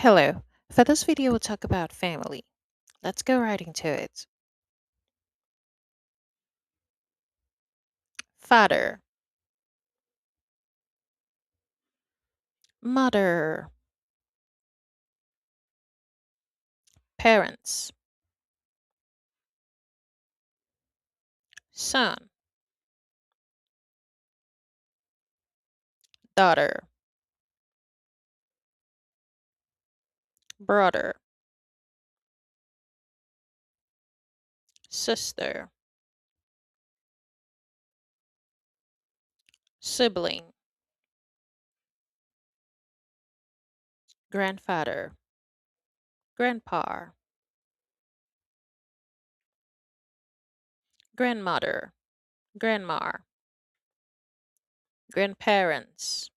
Hello. For this video, we'll talk about family. Let's go right into it. Father, mother, parents, son, daughter, brother, sister, sibling, grandfather, grandpa, grandmother, grandma, grandparents,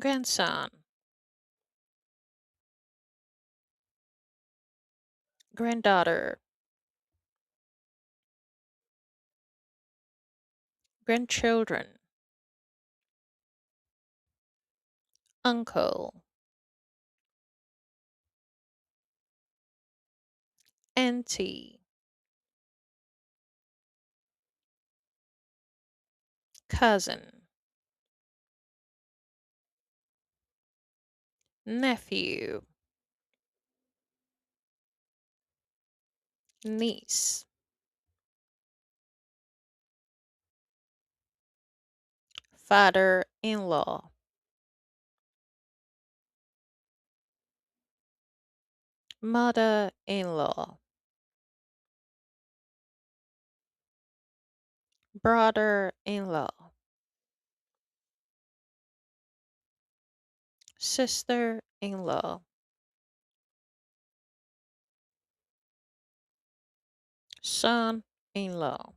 grandson, granddaughter, grandchildren, uncle, auntie, cousin, nephew, niece, father-in-law, mother-in-law, brother-in-law, sister-in-law, son-in-law,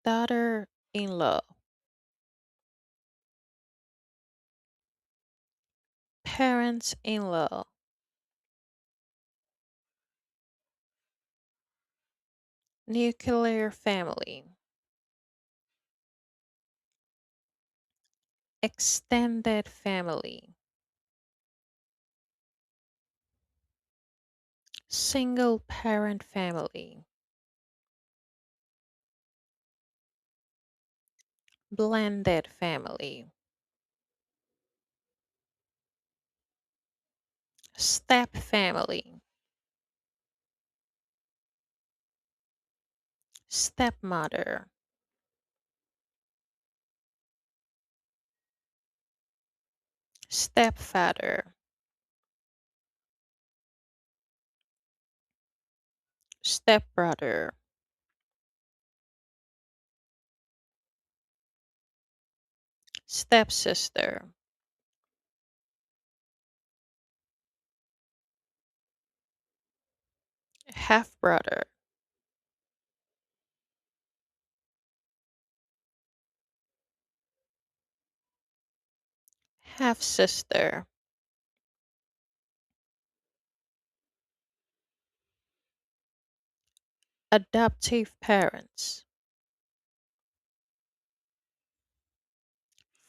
daughter-in-law, parents-in-law, nuclear family, extended family, single parent family, blended family, step family, stepmother, stepfather, stepbrother, stepsister, half brother, half sister, adoptive parents,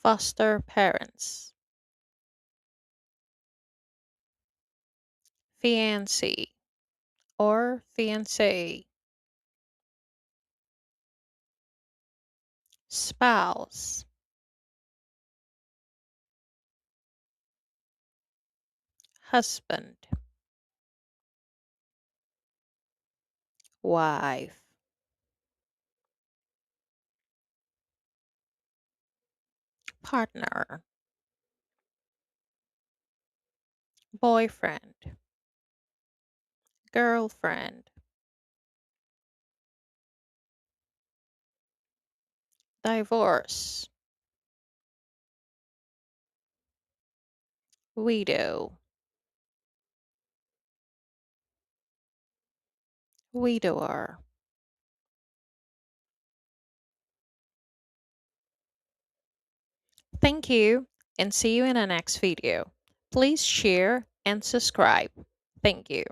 foster parents, fiancé or fiancée, spouse, husband, wife, partner, boyfriend, girlfriend, divorce, widow, widower. Thank you and see you in the next video. Please share and subscribe. Thank you.